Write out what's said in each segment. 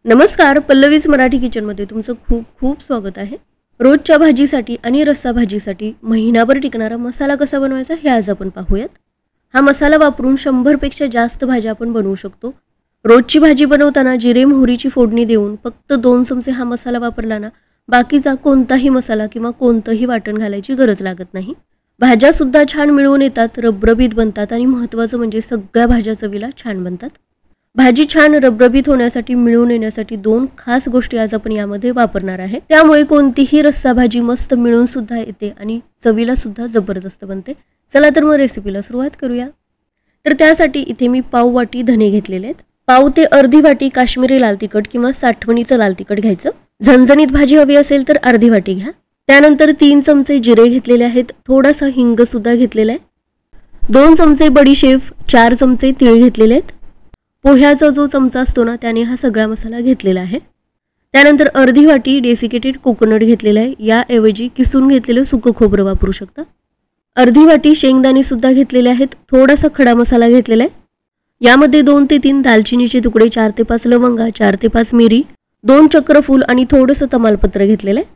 नमस्कार, पल्लवीज मराठी किचनमध्ये तुमचं खूप खूप स्वागत आहे। रोजच्या भाजीसाठी आणि रस्सा भाजीसाठी महिनाभर टिकणारा मसाला कसा बनवायचा हे आज आपण पाहूयात। हा मसाला वापरून 100 पेक्षा जास्त भाज्या आपण बनवू शकतो। रोजची भाजी बनवताना जिरे मोहरीची फोडणी देऊन फक्त 2 चमचे हा मसाला वापरला ना, बाकीचा कोणताही मसाला किंवा कोणतंही वाटण घालायची गरज लागत नाही। भाज्या सुद्धा छान मिळून येतात, रबरबीत बनतात आणि महत्त्वाचं म्हणजे सगळ्या भाज्या चवीला छान बनतात। भाजी छान रबरबीत होण्यासाठी मिळून येण्यासाठी 2 खास गोष्टी आज आपण यामध्ये वापरणार आहे। त्यामुळे कोणतीही रस्सा भाजी मस्त मिळून सुद्धा येते आणि चवीला सुद्धा जबरदस्त बनते। चला तर मग रेसिपीला सुरुवात करूया। तर त्यासाठी इथे मी पाव वाटी धने घेतलेले आहेत। पाव ते अर्धी वाटी काश्मीरी लाल तिखट किंवा साठवणीचं लाल तिखट घ्यायचं। झणझणीत भाजी हवी असेल तर अर्धी वाटी घ्या। त्यानंतर 3 चमचे जिरे घेतलेले आहेत, थोडासा हिंग सुद्धा घेतलेला आहे। 2 चमचे बडीशेप, 4 चमचे तीळ घेतलेले आहेत। पोह्याचा जो चमचा असतो ना, त्याने हा सगळा मसाला घेतलेला आहे। त्यानंतर अर्धी वाटी डेसिकेटेड कोकोनट घेतलेला आहे, याऐवजी किसून घेतलेलं सुकं खोबरं वापरू शकता। अर्धी वाटी शेंगदाणे सुद्धा घेतलेले आहेत। थोडासा खडा मसाला घेतलेला आहे। यामध्ये 2 ते 3 दालचिनीचे तुकडे, 4 ते 5 लवंगा, 4 ते 5 मिरी, 2 चक्रफूल आणि थोडंसं तमालपत्र घेतलेलं आहे।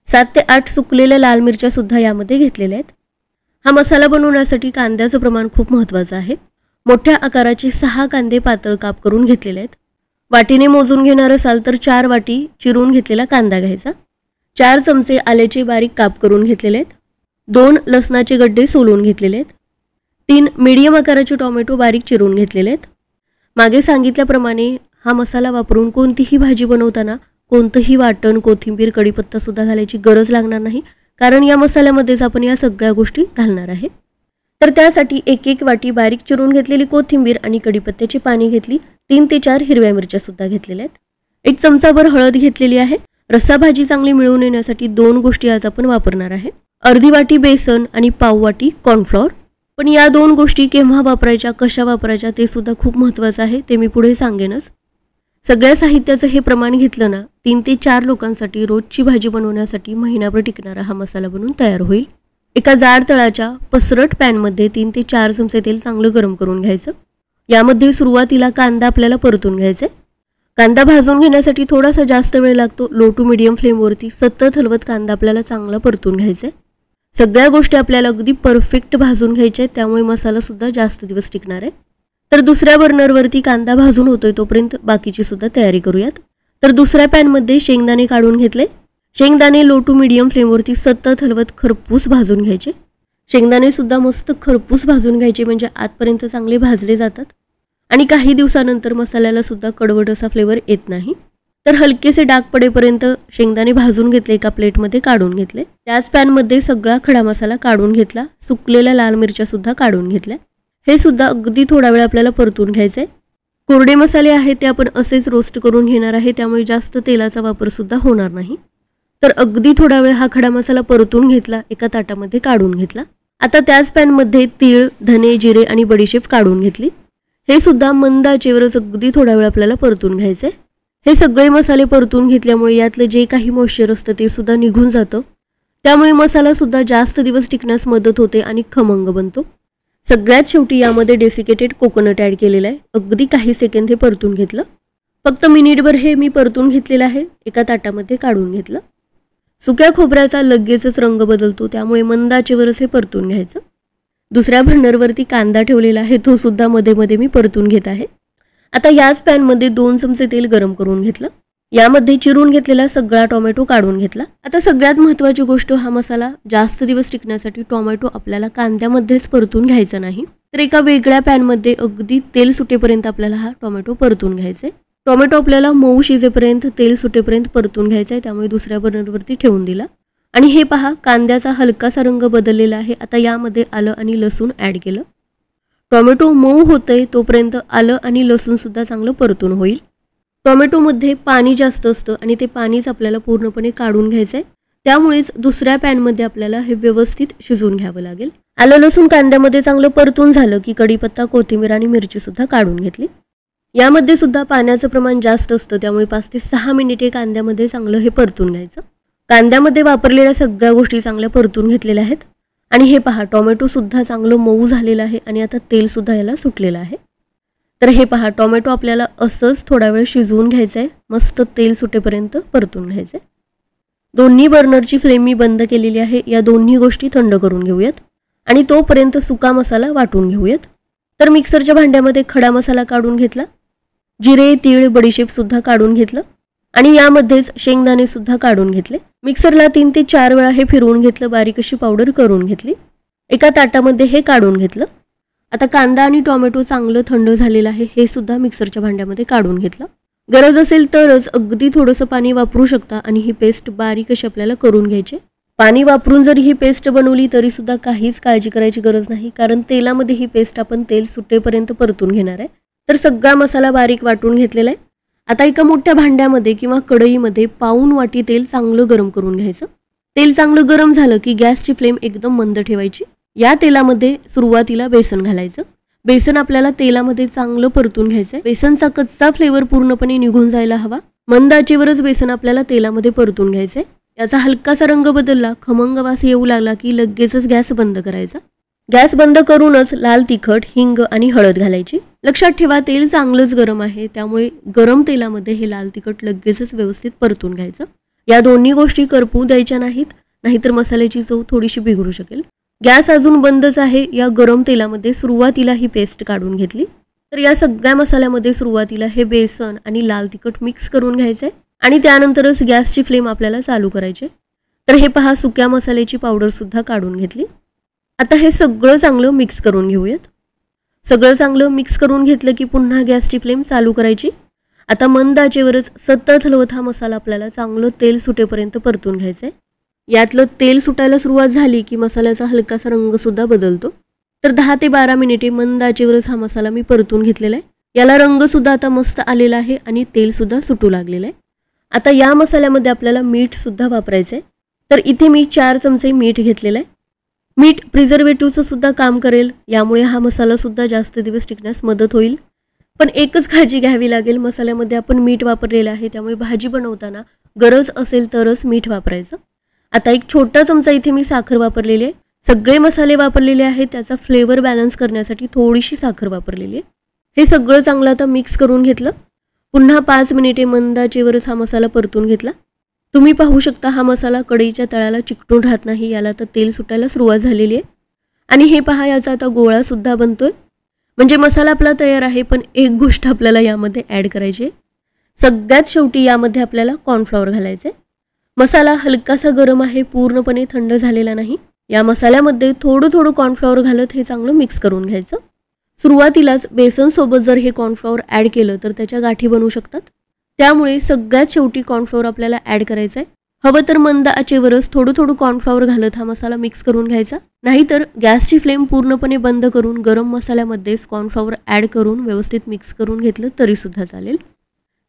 7 ते 8 सुकलेल्या लाल मिरच्या सुद्धा यामध्ये घेतलेल्या आहेत। हा मसाला बनवण्यासाठी कांद्याचं प्रमाण खूप महत्त्वाचं आहे। मोठ्या आकाराचे 6 कांदे पातळ काप करून घेतलेले आहेत। वाटीने मोजून घेणार असाल तर 4 वाटी चिरून घेतलेला कांदा घ्यायचा। 4 चमचे आल्याचे बारीक काप करून घेतलेले आहेत। 2 लसणाचे गड्डे सोलून घेतलेले आहेत। 3 मीडियम आकाराचे टोमॅटो बारीक चिरून घेतलेले आहेत। मागे सांगितल्याप्रमाणे हा मसाला वापरून कोणतीही भाजी बनवताना कोणतंही वाटण, कोथिंबीर, कढीपत्ता सुद्धा घालायची गरज लागणार नाही, कारण या मसाल्यामध्येच आपण या सगळ्या गोष्टी घालणार आहे। तर त्यासाठी 1 वाटी बारीक चिरून घेतलेली कोथिंबीर आणि कढीपत्त्याची पाने घेतली। 3 ते 4 हिरव्या मिरच्या सुद्धा घेतलेल्या आहेत। 1 चमचाभर हळद घेतलेली आहे। रस्सा भाजी चांगली मिळून येण्यासाठी 2 गोष्टी आज आपण वापरणार आहे, अर्धी वाटी बेसन आणि पाव वाटी कॉर्नफ्लॉवर। पण या 2 गोष्टी केव्हा वापरायच्या, कशा वापरायच्या ते सुद्धा खूप महत्त्वाचं आहे, ते मी पुढे सांगेनच। सगळ्या साहित्याचं हे प्रमाण घेतलं ना, 3 ते 4 लोकांसाठी रोजची भाजी बनवण्यासाठी महिनाभर टिकणारा हा मसाला बनवून तयार होईल। एका जाड तळाच्या पसरट पॅनमध्ये 3 ते 4 चमचे तेल चांगलं गरम करून घ्यायचं। यामध्ये सुरुवातीला कांदा आपल्याला परतून घ्यायचा आहे। कांदा भाजून घेण्यासाठी थोडासा जास्त वेळ लागतो। लो टू मीडियम फ्लेमवरती सतत हलवत कांदा आपल्याला चांगला परतून घ्यायचा आहे। सगळ्या गोष्टी आपल्याला अगदी परफेक्ट भाजून घ्यायच्या आहेत, त्यामुळे मसाला सुद्धा जास्त दिवस टिकणार आहे। तर दुसऱ्या बर्नरवरती कांदा भाजून होतोय तोपर्यंत बाकीची सुद्धा तयारी करूयात। तर दुसऱ्या पॅनमध्ये शेंगदाणे काढून घेतले। शेंगदाणे लो टू मीडियम फ्लेमवरती सतत हलवत खरपूस भाजून घ्यायचे। शेंगदाणे सुद्धा मस्त खरपूस भाजून घ्यायचे, म्हणजे आतपर्यंत चांगले भाजले जातात आणि काही दिवसानंतर मसाल्याला सुद्धा कडवट असा फ्लेवर येत नाही। तर हलकेसे डाग पडेपर्यंत शेंगदाणे भाजून घेतले, एका प्लेटमध्ये काढून घेतले। त्याच पॅनमध्ये सगळा खडा मसाला काढून घेतला। सुकलेल्या लाल मिरच्या सुद्धा काढून घेतल्या। हे सुद्धा अगदी थोडा वेळ आपल्याला परतून घ्यायचे। कोरडे मसाले आहेत ते आपण असेच रोस्ट करून घेणार आहे, त्यामुळे जास्त तेलाचा वापर सुद्धा होणार नाही। तर अगदी थोडा वेळ हा खडा मसाला परतून घेतला, एका ताटामध्ये काढून घेतला। आता त्याच पॅनमध्ये तीळ, धने, जिरे आणि बडीशेप काढून घेतली। हे सुद्धा मंद आचेवरच अगदी थोडा वेळ आपल्याला परतून घ्यायचे। हे सगळे मसाले परतून घेतल्यामुळे यातलं जे काही मॉइश्चर असतं ते सुद्धा निघून जातं, त्यामुळे मसाला सुद्धा जास्त दिवस टिकण्यास मदत होते आणि खमंग बनतो। सगळ्यात शेवटी यामध्ये डेसिकेटेड कोकोनट ॲड केलेलं आहे। अगदी काही सेकंद हे परतून घेतलं, फक्त मिनिटभर हे मी परतून घेतलेलं आहे। एका ताटामध्ये काढून घेतलं। सुक्या खोबऱ्याचा लगेचच रंग बदलतो, त्यामुळे मंद आचेवरच हे परतून घ्यायचं। दुसऱ्या बर्नरवरती कांदा ठेवलेला आहे, तो सुद्धा मध्ये मध्ये मी परतून घेत आहे। आता याच पॅनमध्ये 2 चमचे तेल गरम करून घेतलं। यामध्ये चिरून घेतलेला सगळा टोमॅटो काढून घेतला। आता सगळ्यात महत्त्वाची गोष्ट, हा मसाला जास्त दिवस टिकण्यासाठी टोमॅटो आपल्याला कांद्यामध्येच परतून घ्यायचा नाही, तर एका वेगळ्या पॅनमध्ये अगदी तेल सुटेपर्यंत आपल्याला हा टोमॅटो परतून घ्यायचा आहे। टोमॅटो आपल्याला मऊ शिजेपर्यंत, तेल सुटेपर्यंत परतून घ्यायचा आहे, त्यामुळे दुसऱ्या बर्नरवरती ठेवून दिला। आणि हे पहा, कांद्याचा हलकासा रंग बदललेला आहे। आता यामध्ये आलं आणि लसूण ॲड केलं। टोमॅटो मऊ होतंय तोपर्यंत आलं आणि लसूण सुद्धा चांगलं परतून होईल। टोमॅटोमध्ये पाणी जास्त असतं आणि ते पाणीच आपल्याला पूर्णपणे काढून घ्यायचं आहे, त्यामुळेच दुसऱ्या पॅनमध्ये आपल्याला हे व्यवस्थित शिजवून घ्यावं लागेल। आलं लसूण कांद्यामध्ये चांगलं परतून झालं की कढीपत्ता, कोथिंबीर आणि मिरची सुद्धा काढून घेतली। यामध्ये सुद्धा पाण्याचं प्रमाण जास्त असतं, त्यामुळे 5 ते 6 मिनिटे कांद्यामध्ये चांगलं हे परतून घ्यायचं। कांद्यामध्ये वापरलेल्या सगळ्या गोष्टी चांगल्या परतून घेतलेल्या आहेत आणि हे पहा, टोमॅटो सुद्धा चांगलं मऊ झालेलं आहे आणि आता तेल सुद्धा याला सुटलेलं आहे। तर हे पहा, टोमॅटो आपल्याला असंच थोडा वेळ शिजवून घ्यायचं आहे। मस्त तेल सुटेपर्यंत परतून घ्यायचे. दोन्ही बर्नरची फ्लेम मी बंद केलेली आहे. या दोन्ही गोष्टी थंड करून घेऊयात आणि तोपर्यंत सुका मसाला वाटून घेऊयात. तर मिक्सरच्या भांड्यामध्ये खडा मसाला काढून घेतला, जिरे, तीळ, बडीशेप सुद्धा काढून घेतलं आणि यामध्येच शेंगदाणे सुद्धा काढून घेतले. मिक्सरला 3 ते 4 वेळा हे फिरवून घेतलं, बारीक अशी पावडर करून घेतली. एका ताटामध्ये हे काढून घेतलं. आता कांदा आणि टोमॅटो चांगलं थंड झालेलं आहे, हे सुद्धा मिक्सरच्या भांड्यामध्ये काढून घेतलं. गरज असेल तरच अगदी थोडंसं पाणी वापरू शकता आणि ही पेस्ट बारीक अशी आपल्याला करून घ्यायची. पाणी वापरून जरी ही पेस्ट बनवली तरी सुद्धा काहीच काळजी करायची गरज नाही, कारण तेलामध्ये ही पेस्ट आपण तेल सुटेपर्यंत परतून घेणार आहे. तर सगळा मसाला बारीक वाटून घेतलेला आहे. आता एका मोठ्या भांड्यामध्ये किंवा कढईमध्ये पाऊण वाटी तेल चांगलं गरम करून घ्यायचं. तेल चांगलं गरम झालं की गॅसची फ्लेम एकदम मंद ठेवायची. या तेलामध्ये सुरुवातीला बेसन घालायचं. बेसन आपल्याला तेलामध्ये चांगलं परतून घ्यायचंय. बेसनचा कच्चा फ्लेवर पूर्णपणे निघून जायला हवा. मंद आचेवरच बेसन आपल्याला तेलामध्ये परतून घ्यायचंय. याचा हलकासा रंग बदलला, खमंग वास येऊ लागला की लगेचच गॅस बंद करायचा. गॅस बंद करूनच लाल तिखट, हिंग आणि हळद घालायची. लक्षात ठेवा, तेल चांगलंच गरम आहे, त्यामुळे गरम तेलामध्ये हे लाल तिखट लगेचच व्यवस्थित परतून घ्यायचं. या दोन्ही गोष्टी करपू द्यायच्या नाहीत, नाहीतर मसाल्याची चव थोडीशी बिघडू शकेल. गॅस अजून बंदच आहे. या गरम तेलामध्ये सुरुवातीला ही पेस्ट काढून घेतली. तर या सगळ्या मसाल्यामध्ये सुरुवातीला हे बेसन आणि लाल तिखट मिक्स करून घ्यायचंय आणि त्यानंतरच गॅसची फ्लेम आपल्याला चालू करायची. तर हे पहा, सुक्या मसाल्याची पावडर सुद्धा काढून घेतली. आता हे सगळं चांगलं मिक्स करून घेऊयात. सगळं चांगलं मिक्स करून घेतलं की पुन्हा गॅसची फ्लेम चालू करायची. आता मंद आचेवरच सतत हलवत हा मसाला आपल्याला चांगलं तेल सुटेपर्यंत परतून घ्यायचंय. यातलं तेल सुटायला सुरुवात झाली की मसाल्याचा हलकासा रंग सुद्धा बदलतो. तर 10 ते 12 मिनिटे मंद आचेवरच हा मसाला मी परतून घेतलेला आहे. याला रंग सुद्धा आता मस्त आलेला आहे आणि तेल सुद्धा सुटू लागलेलं आहे. आता या मसाल्यामध्ये आपल्याला मीठ सुद्धा वापरायचं आहे. तर इथे मी 4 चमचे मीठ घेतलेलं आहे. मीठ प्रिझर्वेटिव्हचं सुद्धा काम करेल, यामुळे हा मसाला सुद्धा जास्त दिवस टिकण्यास मदत होईल. पण एकच काळजी घ्यावी लागेल, मसाल्यामध्ये आपण मीठ वापरलेलं आहे, त्यामुळे भाजी बनवताना गरज असेल तरच मीठ वापरायचं. आता एक छोटा चमचा इथे मी साखर वापरलेली आहे. सगळे मसाले वापरलेले आहेत, त्याचा फ्लेवर बॅलन्स करण्यासाठी थोडीशी साखर वापरलेली आहे. हे सगळं चांगलं आता मिक्स करून घेतलं. पुन्हा 5 मिनिटे मंद आचेवरच हा मसाला परतून घेतला. तुम्ही पाहू शकता, हा मसाला कढईच्या तळाला चिकटून राहत नाही. याला तर तेल सुटायला सुरुवात झालेली आहे आणि हे पहा, याचा आता गोळा सुद्धा बनतोय. म्हणजे मसाला आपला तयार आहे. पण एक गोष्ट आपल्याला यामध्ये ॲड करायची आहे. सगळ्यात शेवटी यामध्ये आपल्याला कॉर्नफ्लॉवर घालायचे. मसाला हलकासा गरम आहे, पूर्णपणे थंड झालेला नाही. या मसाल्यामध्ये थोडं थोडं कॉर्नफ्लॉवर घालत हे चांगलं मिक्स करून घ्यायचं. सुरुवातीलाच बेसनसोबत जर हे कॉर्नफ्लॉवर ॲड केलं तर त्याच्या गाठी बनू शकतात, त्यामुळे सगळ्यात शेवटी कॉर्नफ्लॉवर आपल्याला ॲड करायचं आहे. हवं तर मंद आचेवरच थोडं थोडं कॉर्नफ्लॉवर घालत हा मसाला मिक्स करून घ्यायचा, नाहीतर गॅसची फ्लेम पूर्णपणे बंद करून गरम मसाल्यामध्येच कॉर्नफ्लॉवर ॲड करून व्यवस्थित मिक्स करून घेतलं तरीसुद्धा चालेल.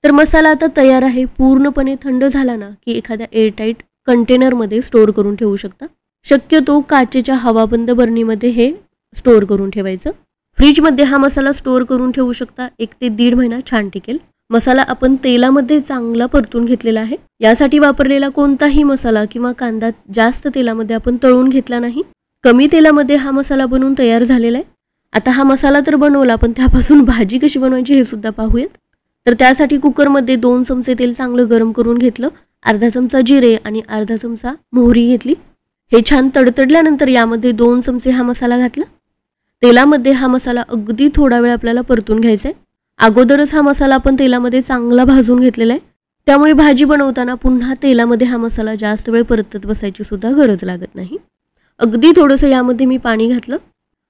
तर मसाला आता तयार आहे. पूर्णपणे थंड झाला ना की एखाद्या एअरटाईट कंटेनरमध्ये स्टोअर करून ठेवू शकता. शक्यतो काचेच्या हवाबंद बरणीमध्ये हे स्टोअर करून ठेवायचं. फ्रीजमध्ये हा मसाला स्टोअर करून ठेवू शकता. 1 ते 1.5 महिना छान टिकेल. मसाला आपण तेलामध्ये चांगला परतून घेतलेला आहे. यासाठी वापरलेला कोणताही मसाला किंवा कांदा जास्त तेलामध्ये आपण तळून घेतला नाही. कमी तेलामध्ये हा मसाला बनवून तयार झालेला आहे. आता हा मसाला तर बनवला, पण त्यापासून भाजी कशी बनवायची हे सुद्धा पाहूयात. तर त्यासाठी कुकरमध्ये 2 चमचे तेल चांगलं गरम करून घेतलं. अर्धा चमचा जिरे आणि अर्धा चमचा मोहरी घेतली. हे छान तडतडल्यानंतर यामध्ये 2 चमचे हा मसाला घातला. तेलामध्ये हा मसाला अगदी थोडा वेळ आपल्याला परतून घ्यायचा आहे. अगोदरच हा मसाला आपण तेलामध्ये चांगला भाजून घेतलेला आहे, त्यामुळे भाजी बनवताना पुन्हा तेलामध्ये हा मसाला जास्त वेळ परतत बसायची सुद्धा गरज लागत नाही. अगदी थोडंसं यामध्ये मी पाणी घातलं.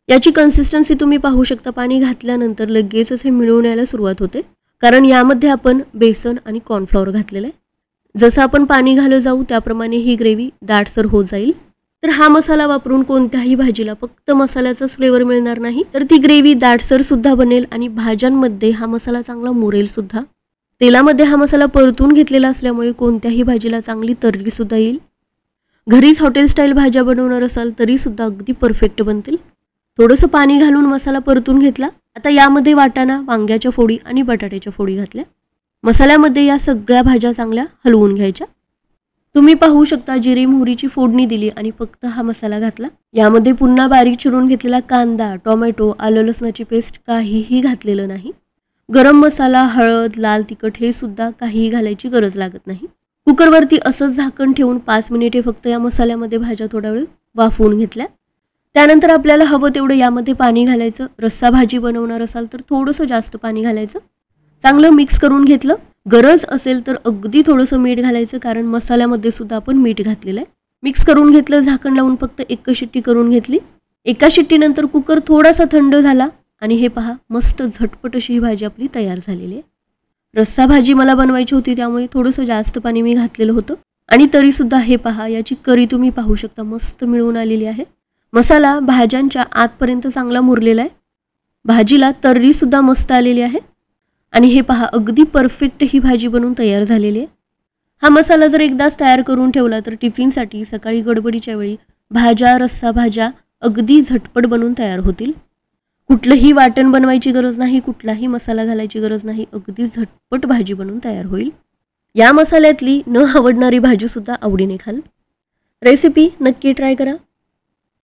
याची कन्सिस्टन्सी तुम्ही पाहू शकता. पाणी घातल्यानंतर लगेचच हे मिळून यायला सुरुवात होते, कारण यामध्ये आपण बेसन आणि कॉर्नफ्लॉवर घातलेलं आहे. जसं आपण पाणी घालत जाऊ त्याप्रमाणे ही ग्रेव्ही दाटसर होत जाईल. तर हा मसाला वापरून कोणत्याही भाजीला फक्त मसाल्याचाच फ्लेवर मिळणार नाही, तर ती ग्रेव्ही दाटसर सुद्धा बनेल आणि भाज्यांमध्ये हा मसाला चांगला मुरेल सुद्धा. तेलामध्ये हा मसाला परतून घेतलेला असल्यामुळे कोणत्याही भाजीला चांगली तर्री सुद्धा येईल. घरीच हॉटेल स्टाईल भाज्या बनवणार असाल तरी सुद्धा अगदी परफेक्ट बनतील. थोडंसं पाणी घालून मसाला परतून घेतला. आता यामध्ये वाटाणा, वांग्याच्या फोडी आणि बटाट्याच्या फोडी घातल्या. मसाल्यामध्ये या सगळ्या भाज्या चांगल्या हलवून घ्यायच्या. तुम्ही पाहू शकता, जिरे मोहरीची फोडणी दिली आणि फक्त हा मसाला घातला. यामध्ये पुन्हा बारीक चिरून घेतलेला कांदा, टोमॅटो, आलं लसणाची पेस्ट काहीही घातलेलं नाही. गरम मसाला, हळद, लाल तिखट हे सुद्धा काहीही घालायची गरज लागत नाही. कुकरवरती असंच झाकण ठेवून 5 मिनिटे फक्त या मसाल्यामध्ये भाज्या थोडा वेळ वाफवून घेतल्या. त्यानंतर आपल्याला हवं तेवढं यामध्ये पाणी घालायचं. रस्सा भाजी बनवणार असाल तर थोडंसं जास्त पाणी घालायचं. चांगलं मिक्स करून घेतलं. गरज असेल तर अगदी थोडंसं मीठ घालायचं, कारण मसाल्यामध्ये सुद्धा आपण मीठ घातलेलं आहे. मिक्स करून घेतलं. झाकण लावून फक्त एक शिट्टी करून घेतली. एका शिट्टीनंतर कुकर थोडासा थंड झाला आणि हे पहा, मस्त झटपट अशी ही भाजी आपली तयार झालेली आहे. रस्सा भाजी मला बनवायची होती, त्यामुळे थोडंसं जास्त पाणी मी घातलेलं होतं. आणि तरीसुद्धा हे पहा, याची करी तुम्ही पाहू शकता, मस्त मिळून आलेली आहे. मसाला भाज्यांच्या आतपर्यंत चांगला मुरलेला आहे. भाजीला तर्रीसुद्धा मस्त आलेली आहे. आणि हे पहा, अगदी परफेक्ट ही भाजी बनवून तयार झालेली आहे. हा मसाला जर एकदाच तयार करून ठेवला तर टिफिनसाठी सकाळी गडबडीच्या वेळी भाज्या, रस्सा भाज्या अगदी झटपट बनवून तयार होतील. कुठलंही वाटण बनवायची गरज नाही, कुठलाही मसाला घालायची गरज नाही. अगदी झटपट भाजी बनवून तयार होईल. या मसाल्यातली न आवडणारी भाजीसुद्धा आवडीने खाल. रेसिपी नक्की ट्राय करा.